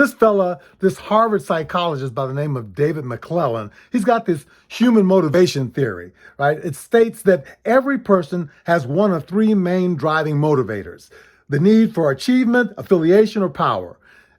This fella, this Harvard psychologist by the name of David McClellan, he's got this human motivation theory, right? It states that every person has one of three main driving motivators: the need for achievement, affiliation, or power.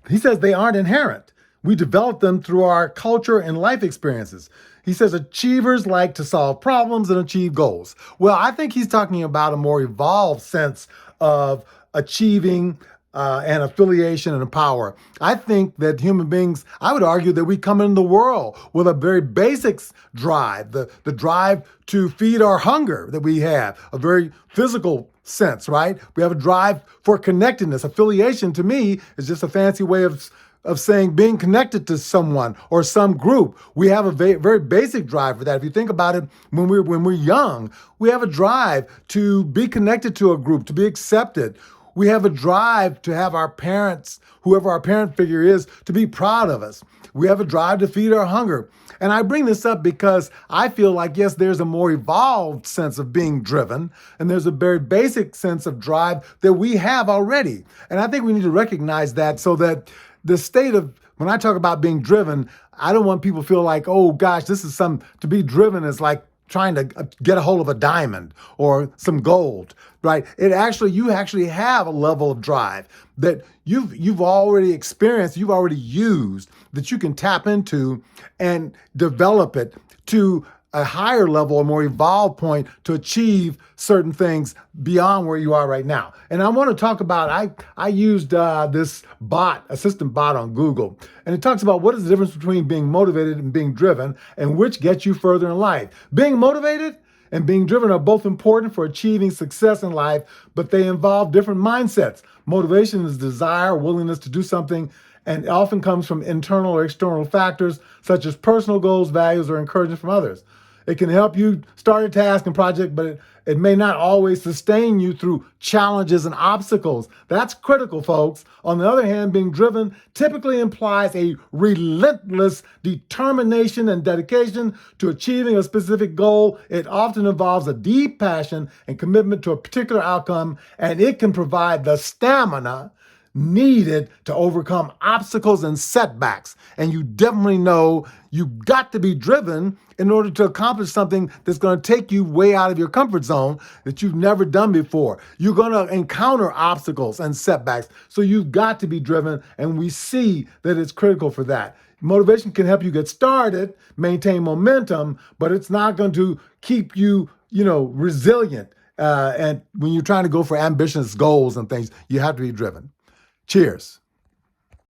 He says they aren't inherent. We develop them through our culture and life experiences. He says achievers like to solve problems and achieve goals. Well, I think he's talking about a more evolved sense of achieving and affiliation and power. I think that human beings, I would argue that we come into the world with a very basic drive, the drive to feed our hunger that we have, a very physical sense, right? We have a drive for connectedness. Affiliation to me is just a fancy way of saying being connected to someone or some group. We have a very basic drive for that. If you think about it, when we're young, we have a drive to be connected to a group, to be accepted. We have a drive to have our parents, whoever our parent figure is, to be proud of us. We have a drive to feed our hunger. And I bring this up because I feel like, yes, there's a more evolved sense of being driven, and there's a very basic sense of drive that we have already. And I think we need to recognize that, so that the state of, when I talk about being driven, I don't want people to feel like, oh gosh, to be driven is like trying to get a hold of a diamond or some gold, right? You actually have a level of drive that you've already experienced, you've already used, that you can tap into and develop it to a higher level, a more evolved point to achieve certain things beyond where you are right now. And I want to talk about, I used this assistant bot on Google, and it talks about what is the difference between being motivated and being driven, and which gets you further in life. Being motivated and being driven are both important for achieving success in life, but they involve different mindsets. Motivation is desire, willingness to do something, and it often comes from internal or external factors such as personal goals, values, or encouragement from others. It can help you start a task and project, but it may not always sustain you through challenges and obstacles. That's critical, folks. On the other hand, being driven typically implies a relentless determination and dedication to achieving a specific goal. It often involves a deep passion and commitment to a particular outcome, and it can provide the stamina needed to overcome obstacles and setbacks. And you definitely know you've got to be driven in order to accomplish something that's going to take you way out of your comfort zone that you've never done before. You're going to encounter obstacles and setbacks. So you've got to be driven, and we see that it's critical for that. Motivation can help you get started, maintain momentum, but it's not going to keep you, resilient. And when you're trying to go for ambitious goals and things, you have to be driven. Cheers.